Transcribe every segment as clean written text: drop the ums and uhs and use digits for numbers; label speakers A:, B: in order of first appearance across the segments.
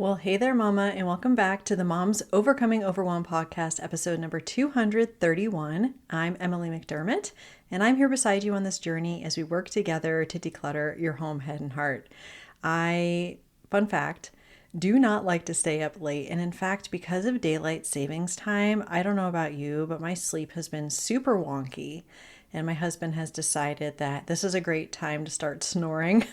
A: Well, hey there, Mama, and welcome back to the Moms Overcoming Overwhelm podcast, episode number 231. I'm Emily McDermott, and I'm here beside you on this journey as we work together to declutter your home, head, and heart. Fun fact, do not like to stay up late. And in fact, because of daylight savings time, I don't know about you, but my sleep has been super wonky. And my husband has decided that this is a great time to start snoring.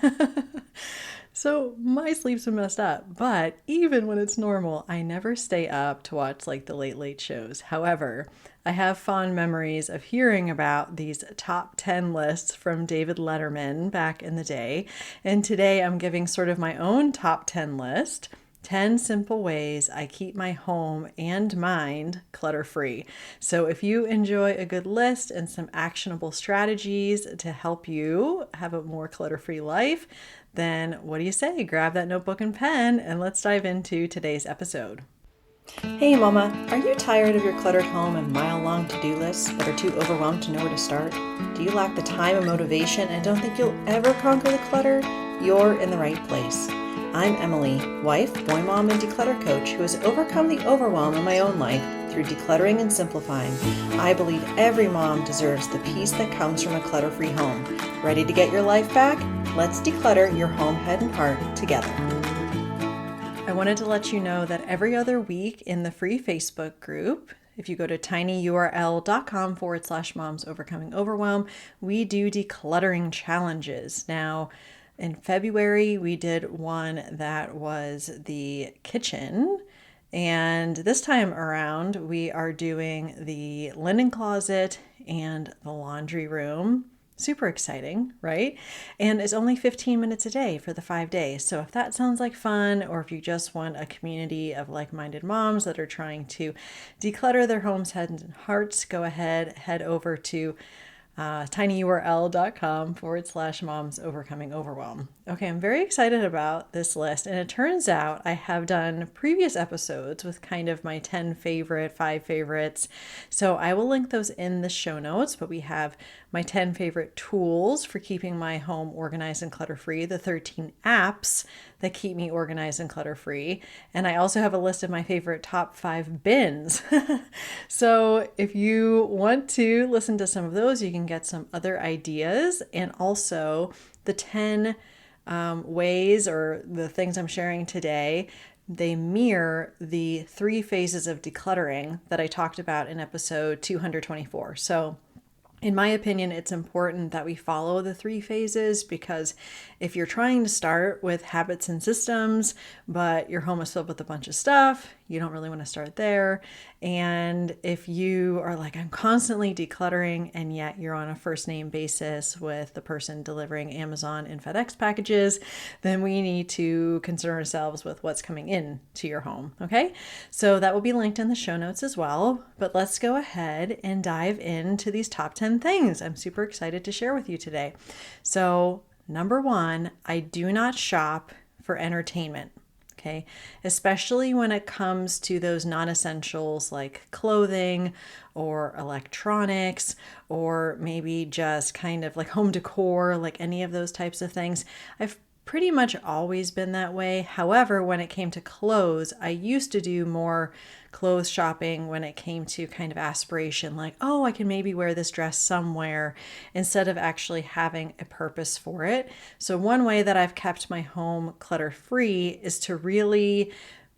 A: So my sleep's been messed up, but even when it's normal, I never stay up to watch like the late shows. However, I have fond memories of hearing about these top 10 lists from David Letterman back in the day. And today I'm giving sort of my own top 10 list. 10 simple ways I keep my home and mind clutter-free. So if you enjoy a good list and some actionable strategies to help you have a more clutter-free life, then what do you say? Grab that notebook and pen and let's dive into today's episode. Hey Mama, are you tired of your cluttered home and mile-long to-do lists but are too overwhelmed to know where to start? Do you lack the time and motivation and don't think you'll ever conquer the clutter? You're in the right place. I'm Emily, wife, boy mom, and declutter coach who has overcome the overwhelm in my own life through decluttering and simplifying. I believe every mom deserves the peace that comes from a clutter-free home. Ready to get your life back? Let's declutter your home, head, and heart together. I wanted to let you know that every other week in the free Facebook group, if you go to tinyurl.com/moms overcoming overwhelm, we do decluttering challenges. Now, in February, we did one that was the kitchen. And this time around, we are doing the linen closet and the laundry room. Super exciting, right? And it's only 15 minutes a day for the 5 days. So if that sounds like fun, or if you just want a community of like-minded moms that are trying to declutter their homes, heads, and hearts, go ahead, head over to tinyurl.com/moms overcoming overwhelm. Okay, I'm very excited about this list. And it turns out I have done previous episodes with kind of my 10 favorite, 5 favorites. So I will link those in the show notes, but we have my 10 favorite tools for keeping my home organized and clutter-free, the 13 apps that keep me organized and clutter-free. And I also have a list of my favorite top 5 bins. So if you want to listen to some of those, you can get some other ideas, and also the 10 ways or the things I'm sharing today, they mirror the 3 phases of decluttering that I talked about in episode 224. So in my opinion, it's important that we follow the 3 phases, because if you're trying to start with habits and systems, but your home is filled with a bunch of stuff, you don't really want to start there. And if you are like, I'm constantly decluttering, and yet you're on a first name basis with the person delivering Amazon and FedEx packages, then we need to concern ourselves with what's coming in to your home. Okay. So that will be linked in the show notes as well. But let's go ahead and dive into these top 10 things I'm super excited to share with you today. So number 1, I do not shop for entertainment. Okay, especially when it comes to those non-essentials like clothing or electronics, or maybe just kind of like home decor, like any of those types of things. I've pretty much always been that way. However, when it came to clothes, I used to do more clothes shopping when it came to kind of aspiration, like, oh, I can maybe wear this dress somewhere, instead of actually having a purpose for it. So one way that I've kept my home clutter-free is to really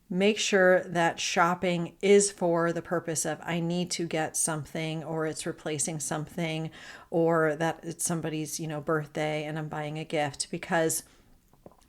A: make sure that shopping is for the purpose of I need to get something, or it's replacing something, or that it's somebody's, birthday and I'm buying a gift. Because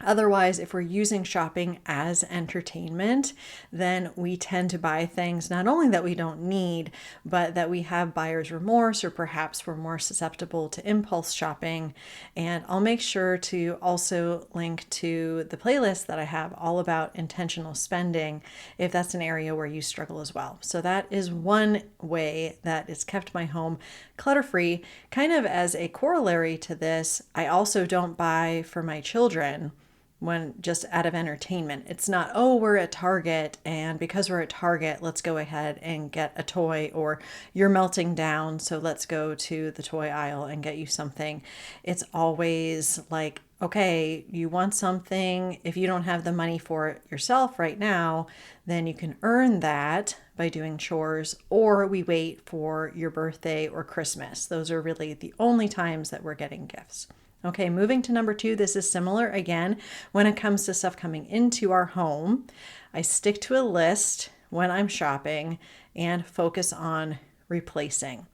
A: otherwise, if we're using shopping as entertainment, then we tend to buy things not only that we don't need, but that we have buyer's remorse, or perhaps we're more susceptible to impulse shopping. And I'll make sure to also link to the playlist that I have all about intentional spending, if that's an area where you struggle as well. So that is one way that it's kept my home clutter-free. Kind of as a corollary to this, I also don't buy for my children when just out of entertainment. It's not, oh, we're at Target, and because we're at Target, let's go ahead and get a toy, or you're melting down, so let's go to the toy aisle and get you something. It's always like, okay, you want something, if you don't have the money for it yourself right now, then you can earn that by doing chores, or we wait for your birthday or Christmas. Those are really the only times that we're getting gifts. Okay, moving to number 2, this is similar again when it comes to stuff coming into our home. I stick to a list when I'm shopping and focus on replacing.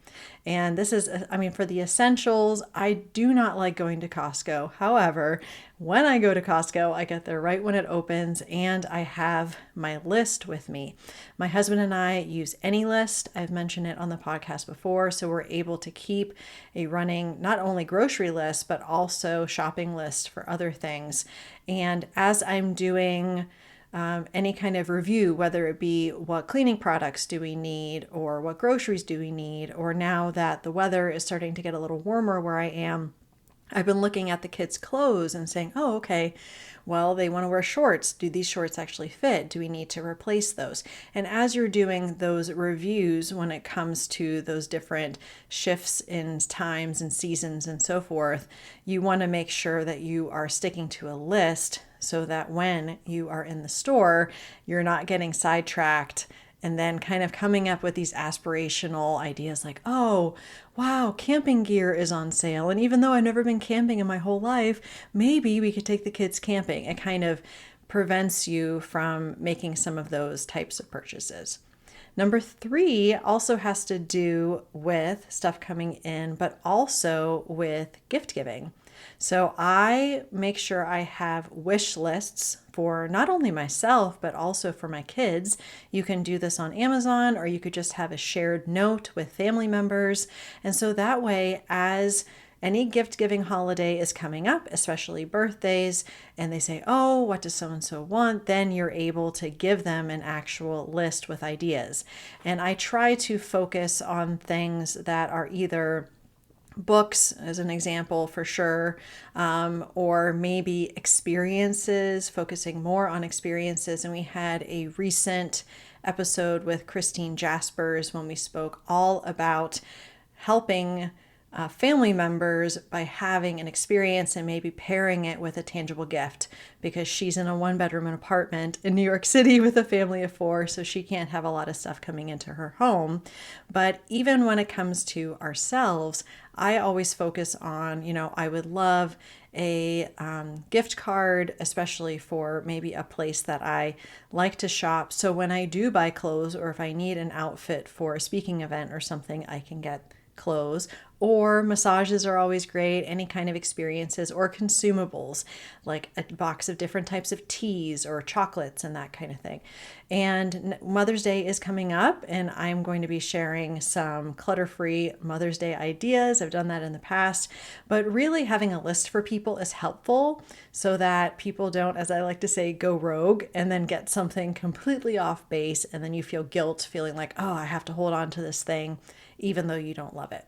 A: And this is, I mean, for the essentials, I do not like going to Costco. However, when I go to Costco, I get there right when it opens and I have my list with me. My husband and I use AnyList. I've mentioned it on the podcast before. So we're able to keep a running, not only grocery list, but also shopping list for other things. And as I'm doing any kind of review, whether it be what cleaning products do we need or what groceries do we need, or now that the weather is starting to get a little warmer where I am, I've been looking at the kids' clothes and saying, oh, okay, well, they want to wear shorts. Do these shorts actually fit? Do we need to replace those? And as you're doing those reviews when it comes to those different shifts in times and seasons and so forth, you want to make sure that you are sticking to a list so that when you are in the store, you're not getting sidetracked and then kind of coming up with these aspirational ideas like, oh, wow, camping gear is on sale. And even though I've never been camping in my whole life, maybe we could take the kids camping. It kind of prevents you from making some of those types of purchases. Number 3 also has to do with stuff coming in, but also with gift giving. So I make sure I have wish lists for not only myself, but also for my kids. You can do this on Amazon, or you could just have a shared note with family members. And so that way, as any gift giving holiday is coming up, especially birthdays, and they say, oh, what does so and so want? Then you're able to give them an actual list with ideas. And I try to focus on things that are either books, as an example, for sure, or maybe experiences, focusing more on experiences. And we had a recent episode with Christine Jaspers when we spoke all about helping family members by having an experience and maybe pairing it with a tangible gift, because she's in a 1-bedroom apartment in New York City with a family of 4, so she can't have a lot of stuff coming into her home. But even when it comes to ourselves, I always focus on, I would love a gift card, especially for maybe a place that I like to shop. So when I do buy clothes, or if I need an outfit for a speaking event or something, I can get clothes. Or massages are always great, any kind of experiences, or consumables like a box of different types of teas or chocolates and that kind of thing. And Mother's Day is coming up, and I'm going to be sharing some clutter-free Mother's Day ideas. I've done that in the past, but really having a list for people is helpful so that people don't, as I like to say, go rogue and then get something completely off base, and then you feel guilt, feeling like, oh, I have to hold on to this thing even though you don't love it.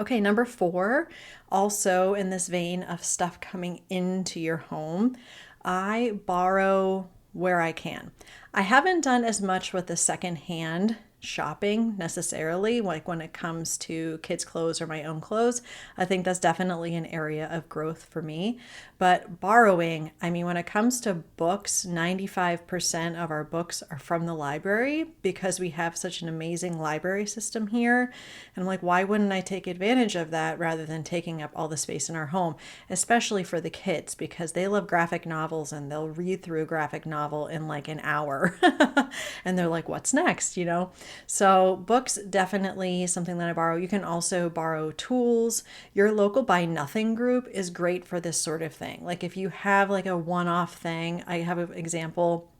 A: Okay, number 4, also in this vein of stuff coming into your home, I borrow where I can. I haven't done as much with the secondhand shopping necessarily, like when it comes to kids' clothes or my own clothes. I think that's definitely an area of growth for me. But borrowing, I mean, when it comes to books, 95% of our books are from the library because we have such an amazing library system here. And I'm like, why wouldn't I take advantage of that rather than taking up all the space in our home, especially for the kids, because they love graphic novels and they'll read through a graphic novel in like an hour. And they're like, what's next, So books, definitely something that I borrow. You can also borrow tools. Your local Buy Nothing group is great for this sort of thing. Like if you have like a one-off thing, I have an example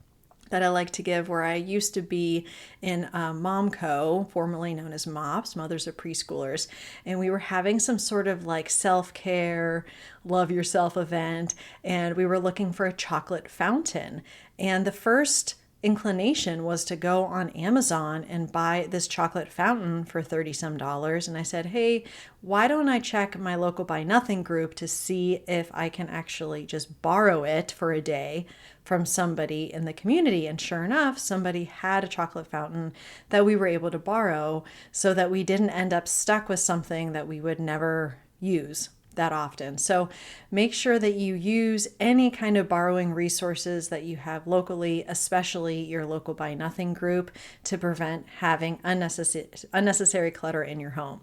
A: that I like to give where I used to be in Momco, formerly known as MOPS, Mothers of Preschoolers, and we were having some sort of like self-care, love yourself event, and we were looking for a chocolate fountain. And the first inclination was to go on Amazon and buy this chocolate fountain for $30 some. And I said, hey, why don't I check my local Buy Nothing group to see if I can actually just borrow it for a day from somebody in the community? And sure enough, somebody had a chocolate fountain that we were able to borrow so that we didn't end up stuck with something that we would never use. that often. So make sure that you use any kind of borrowing resources that you have locally, especially your local Buy Nothing group, to prevent having unnecessary clutter in your home.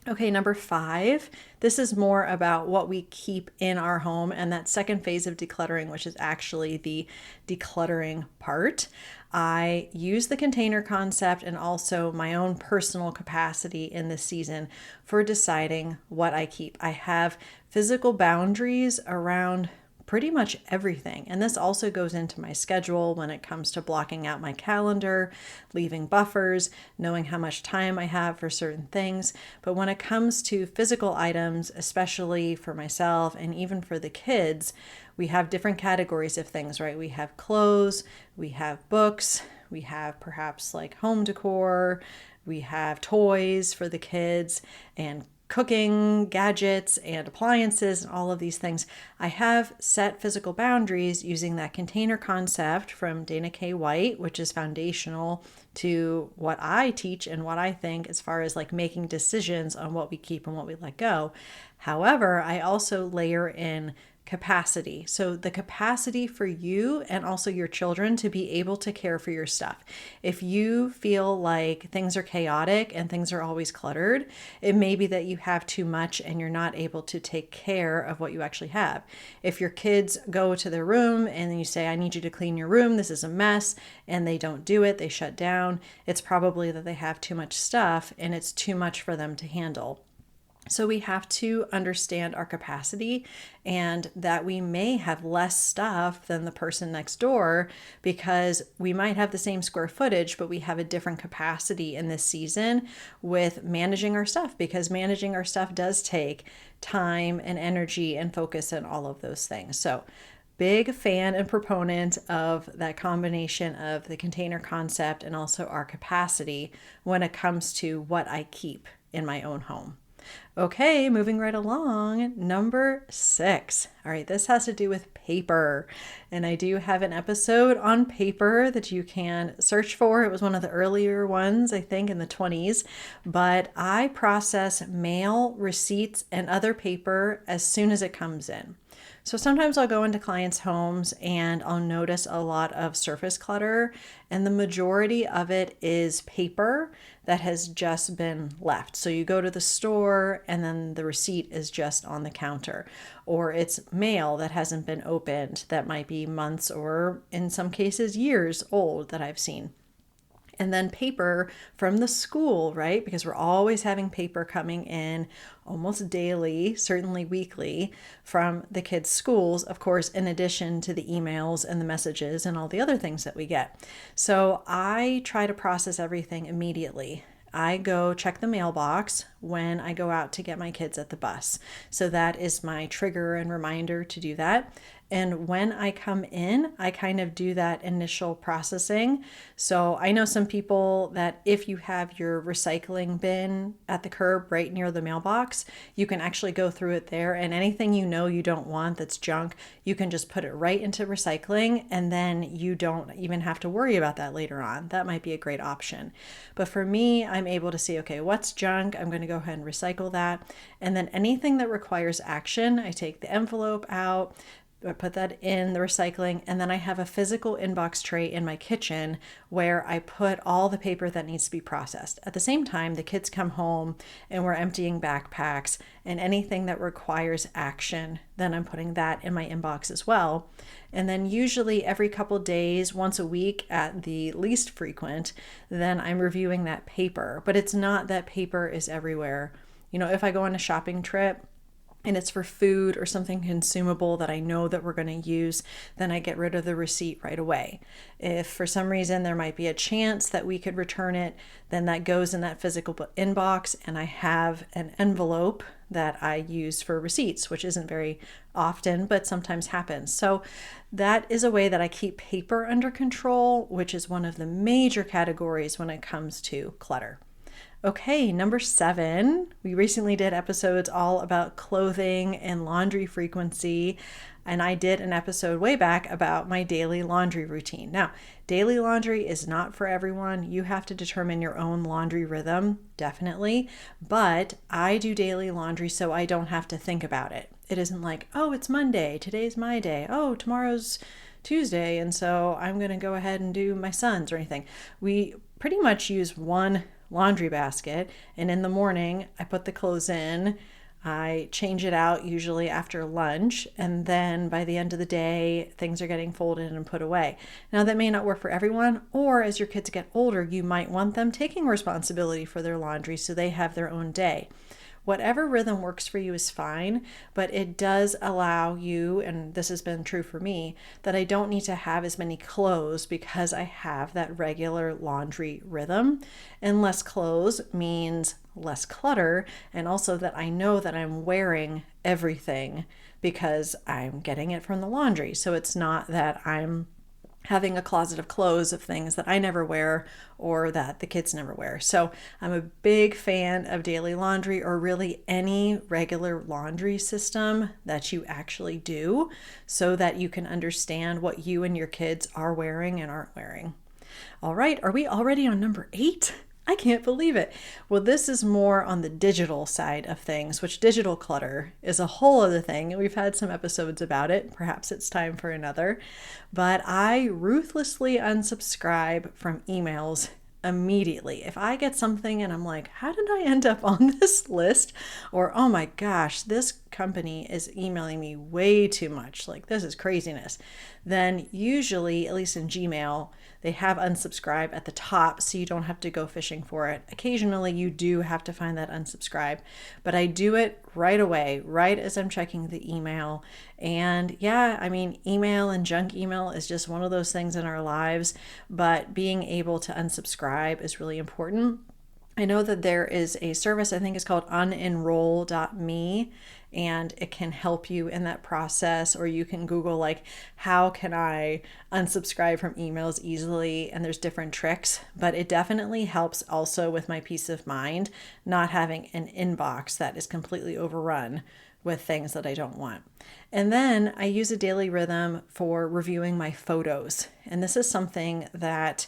A: Okay, number 5, this is more about what we keep in our home and that second phase of decluttering, which is actually the decluttering part. I use the container concept and also my own personal capacity in this season for deciding what I keep. I have physical boundaries around pretty much everything. And this also goes into my schedule when it comes to blocking out my calendar, leaving buffers, knowing how much time I have for certain things. But when it comes to physical items, especially for myself and even for the kids, we have different categories of things, right? We have clothes, we have books, we have perhaps like home decor, we have toys for the kids, and cooking gadgets and appliances and all of these things. I have set physical boundaries using that container concept from Dana K. White, which is foundational to what I teach and what I think as far as like making decisions on what we keep and what we let go. However, I also layer in capacity. So the capacity for you and also your children to be able to care for your stuff. If you feel like things are chaotic and things are always cluttered, it may be that you have too much and you're not able to take care of what you actually have. If your kids go to their room and then you say, I need you to clean your room, this is a mess, and they don't do it, they shut down, it's probably that they have too much stuff and it's too much for them to handle. So we have to understand our capacity and that we may have less stuff than the person next door because we might have the same square footage, but we have a different capacity in this season with managing our stuff, because managing our stuff does take time and energy and focus and all of those things. So big fan and proponent of that combination of the container concept and also our capacity when it comes to what I keep in my own home. Okay, moving right along. Number 6. All right, this has to do with paper. And I do have an episode on paper that you can search for. It was one of the earlier ones, I think, in the 20s. But I process mail, receipts, and other paper as soon as it comes in. So sometimes I'll go into clients' homes and I'll notice a lot of surface clutter, and the majority of it is paper that has just been left. So you go to the store and then the receipt is just on the counter, or it's mail that hasn't been opened that might be months or in some cases years old that I've seen. And then paper from the school, right? Because we're always having paper coming in almost daily, certainly weekly, from the kids' schools, of course, in addition to the emails and the messages and all the other things that we get. So I try to process everything immediately. I go check the mailbox when I go out to get my kids at the bus. So that is my trigger and reminder to do that. And when I come in, I kind of do that initial processing. So I know some people that if you have your recycling bin at the curb right near the mailbox, you can actually go through it there, and anything you know you don't want that's junk, you can just put it right into recycling, and then you don't even have to worry about that later on. That might be a great option. But for me, I'm able to see, okay, what's junk? I'm going to go ahead and recycle that. And then anything that requires action, I take the envelope out, I put that in the recycling, and then I have a physical inbox tray in my kitchen where I put all the paper that needs to be processed. At the same time, the kids come home and we're emptying backpacks, and anything that requires action, then I'm putting that in my inbox as well. And then usually every couple days, once a week at the least frequent, then I'm reviewing that paper. But it's not that paper is everywhere. You know, if I go on a shopping trip, and it's for food or something consumable that I know that we're going to use, then I get rid of the receipt right away. If for some reason there might be a chance that we could return it, then that goes in that physical inbox, and I have an envelope that I use for receipts, which isn't very often, but sometimes happens. So that is a way that I keep paper under control, which is one of the major categories when it comes to clutter. Okay, number 7, we recently did episodes all about clothing and laundry frequency. And I did an episode way back about my daily laundry routine. Now, daily laundry is not for everyone. You have to determine your own laundry rhythm, definitely. But I do daily laundry so I don't have to think about it. It isn't like, oh, it's Monday, today's my day. Oh, tomorrow's Tuesday, and so I'm going to go ahead and do my son's or anything. We pretty much use one laundry basket, and in the morning, I put the clothes in. I change it out usually after lunch, and then by the end of the day, things are getting folded and put away. Now, that may not work for everyone, or as your kids get older, you might want them taking responsibility for their laundry so they have their own day. Whatever rhythm works for you is fine, but it does allow you, and this has been true for me, that I don't need to have as many clothes because I have that regular laundry rhythm. And less clothes means less clutter, and also that I know that I'm wearing everything because I'm getting it from the laundry. So it's not that I'm having a closet of clothes of things that I never wear or that the kids never wear. So I'm a big fan of daily laundry, or really any regular laundry system that you actually do, so that you can understand what you and your kids are wearing and aren't wearing. All right, are we already on number 8? I can't believe it. Well, this is more on the digital side of things, which digital clutter is a whole other thing. We've had some episodes about it. Perhaps it's time for another. But I ruthlessly unsubscribe from emails immediately. If I get something and I'm like, how did I end up on this list? Or, oh my gosh, this company is emailing me way too much. Like, this is craziness. Then usually, at least in Gmail, they have unsubscribe at the top, so you don't have to go fishing for it. Occasionally, you do have to find that unsubscribe, but I do it right away, right as I'm checking the email. And yeah, I mean, email and junk email is just one of those things in our lives, but being able to unsubscribe is really important. I know that there is a service, I think it's called unenroll.me, and it can help you in that process. Or you can Google, like, how can I unsubscribe from emails easily? And there's different tricks, but it definitely helps also with my peace of mind, not having an inbox that is completely overrun with things that I don't want. And then I use a daily rhythm for reviewing my photos. And this is something that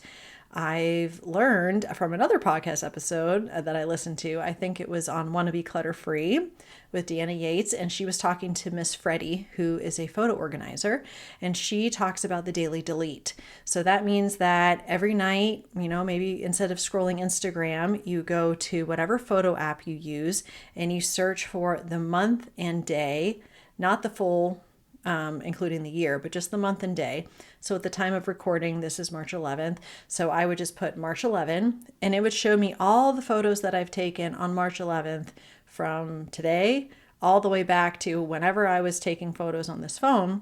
A: I've learned from another podcast episode that I listened to. I think it was on Wanna Be Clutter-Free with Deanna Yates, and she was talking to Miss Freddie, who is a photo organizer, and she talks about the daily delete. So that means that every night, maybe instead of scrolling Instagram, you go to whatever photo app you use and you search for the month and day, not the full including the year, but just the month and day. So at the time of recording, this is March 11th. So I would just put March 11, and it would show me all the photos that I've taken on March 11th from today all the way back to whenever I was taking photos on this phone.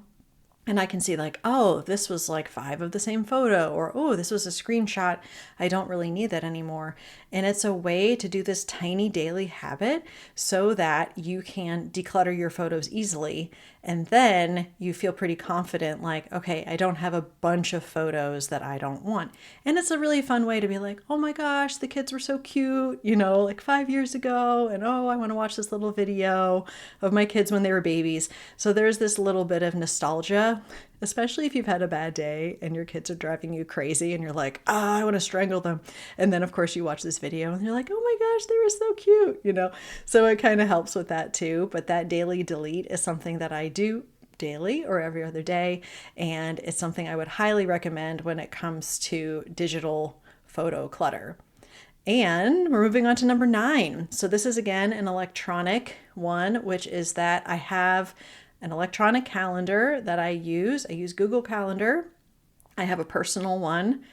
A: And I can see, like, oh, this was like 5 of the same photo, or, oh, this was a screenshot. I don't really need that anymore. And it's a way to do this tiny daily habit so that you can declutter your photos easily. And then you feel pretty confident, like, okay, I don't have a bunch of photos that I don't want. And it's a really fun way to be like, oh my gosh, the kids were so cute, like 5 years ago. And oh, I want to watch this little video of my kids when they were babies. So there's this little bit of nostalgia, especially if you've had a bad day and your kids are driving you crazy and you're like, I want to strangle them. And then, of course, you watch this video and you're like, oh my gosh, they were so cute, So it kind of helps with that too. But that daily delete is something that I do daily or every other day. And it's something I would highly recommend when it comes to digital photo clutter. And we're moving on to number 9. So this is, again, an electronic one, which is that I have an electronic calendar that I use. I use Google Calendar. I have a personal one.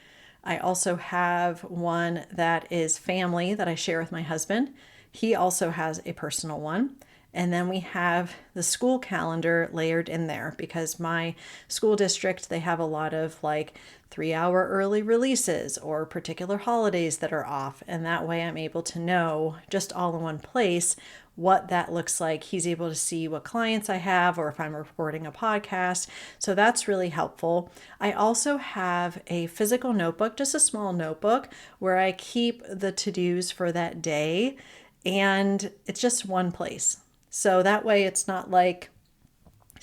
A: I also have one that is family that I share with my husband. He also has a personal one. And then we have the school calendar layered in there because my school district, they have a lot of like 3-hour early releases or particular holidays that are off. And that way I'm able to know just all in one place what that looks like. He's able to see what clients I have or if I'm recording a podcast. So that's really helpful. I also have a physical notebook, just a small notebook where I keep the to-dos for that day. And it's just one place. So that way it's not like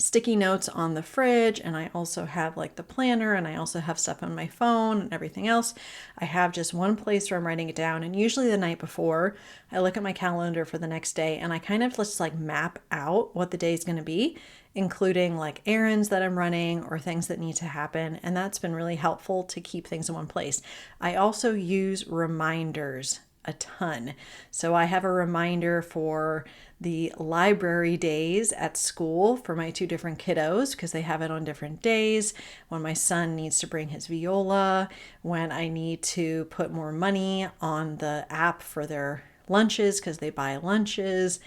A: sticky notes on the fridge, and I also have like the planner, and I also have stuff on my phone and everything else. I have just one place where I'm writing it down, and usually the night before I look at my calendar for the next day and I kind of just like map out what the day is going to be, including like errands that I'm running or things that need to happen, and that's been really helpful to keep things in one place. I also use reminders a ton. So I have a reminder for the library days at school for my two different kiddos because they have it on different days. When my son needs to bring his viola, when I need to put more money on the app for their lunches because they buy lunches,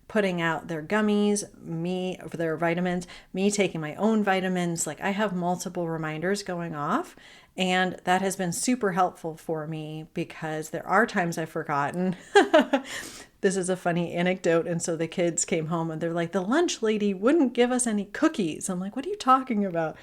A: putting out their gummies, me for their vitamins, me taking my own vitamins. Like I have multiple reminders going off, and that has been super helpful for me because there are times I've forgotten. This is a funny anecdote. And so the kids came home and they're like, the lunch lady wouldn't give us any cookies. I'm like, what are you talking about?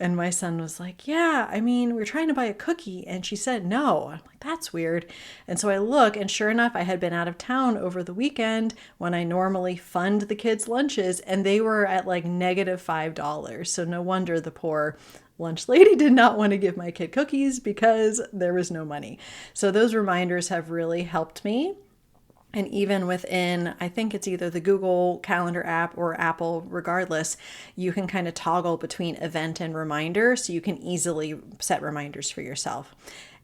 A: And my son was like, yeah, I mean, we're trying to buy a cookie. And she said no. I'm like, that's weird. And so I look, and sure enough, I had been out of town over the weekend when I normally fund the kids' lunches, and they were at like -$5. So no wonder the poor lunch lady did not want to give my kid cookies because there was no money. So those reminders have really helped me. And even within, I think it's either the Google Calendar app or Apple, regardless, you can kind of toggle between event and reminder so you can easily set reminders for yourself.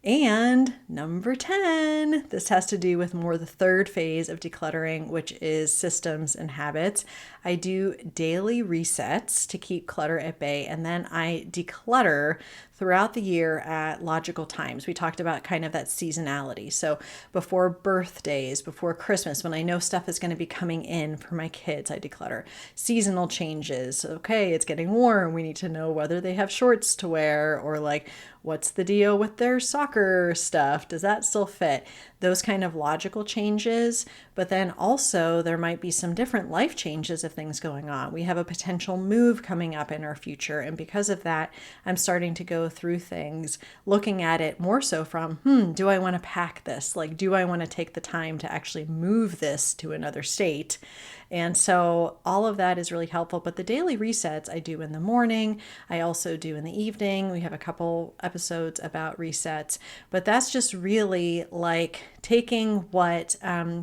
A: And number 10, this has to do with more the third phase of decluttering, which is systems and habits. I do daily resets to keep clutter at bay, and then I declutter throughout the year at logical times. We talked about kind of that seasonality. So before birthdays, before Christmas, when I know stuff is going to be coming in for my kids, I declutter. Seasonal changes. Okay, it's getting warm. We need to know whether they have shorts to wear, or like, what's the deal with their soccer stuff? Does that still fit? Those kind of logical changes. But then also there might be some different life changes of things going on. We have a potential move coming up in our future. And because of that, I'm starting to go through things, looking at it more so from, do I want to pack this? Like, do I want to take the time to actually move this to another state? And so all of that is really helpful. But the daily resets I do in the morning. I also do in the evening. We have a couple episodes about resets, but that's just really like taking what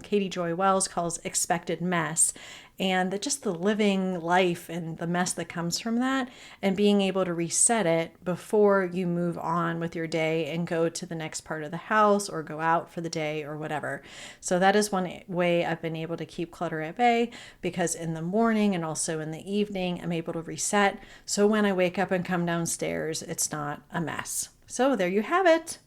A: Katie Joy Wells calls expected mess, and just the living life and the mess that comes from that, and being able to reset it before you move on with your day and go to the next part of the house or go out for the day or whatever. So that is one way I've been able to keep clutter at bay, because in the morning and also in the evening, I'm able to reset. So when I wake up and come downstairs, it's not a mess. So there you have it.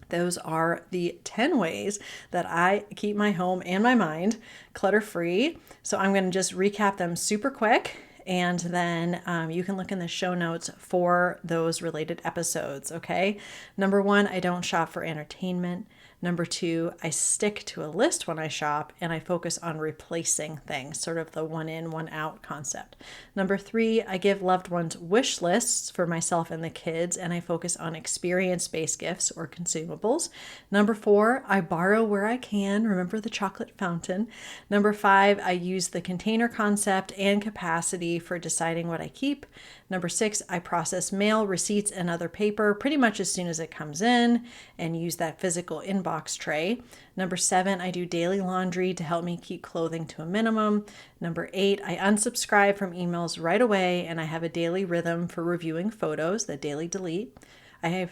A: Those are the 10 ways that I keep my home and my mind clutter-free. So I'm going to just recap them super quick, and then you can look in the show notes for those related episodes, okay? Number 1, I don't shop for entertainment. Number 2, I stick to a list when I shop, and I focus on replacing things, sort of the one in, one out concept. Number 3, I give loved ones wish lists for myself and the kids, and I focus on experience-based gifts or consumables. Number 4, I borrow where I can. Remember the chocolate fountain. Number 5, I use the container concept and capacity for deciding what I keep. Number 6, I process mail, receipts, and other paper pretty much as soon as it comes in, and use that physical inbox tray. Number 7, I do daily laundry to help me keep clothing to a minimum. Number 8, I unsubscribe from emails right away, and I have a daily rhythm for reviewing photos, the daily delete.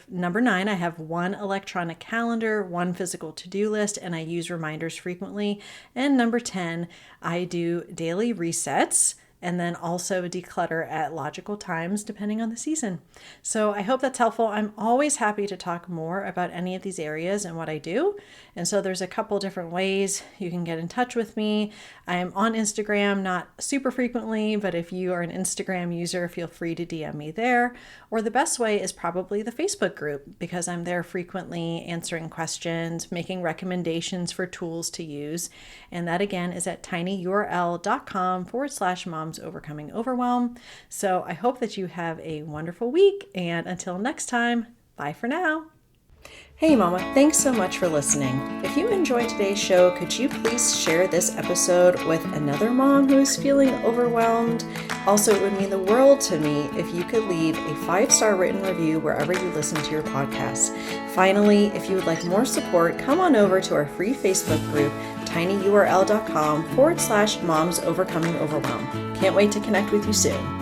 A: Number 9, I have one electronic calendar, one physical to-do list, and I use reminders frequently. And number 10, I do daily resets, and then also declutter at logical times depending on the season. So I hope that's helpful. I'm always happy to talk more about any of these areas and what I do. And so there's a couple different ways you can get in touch with me. I'm on Instagram, not super frequently, but if you are an Instagram user, feel free to DM me there. Or the best way is probably the Facebook group, because I'm there frequently answering questions, making recommendations for tools to use. And that again is at tinyurl.com/moms overcoming overwhelm. So I hope that you have a wonderful week, and until next time, bye for now. Hey Mama, thanks so much for listening. If you enjoyed today's show, could you please share this episode with another mom who is feeling overwhelmed? Also, it would mean the world to me if you could leave a 5-star written review wherever you listen to your podcasts. Finally, if you would like more support, come on over to our free Facebook group, tinyurl.com/moms overcoming overwhelm. Can't wait to connect with you soon.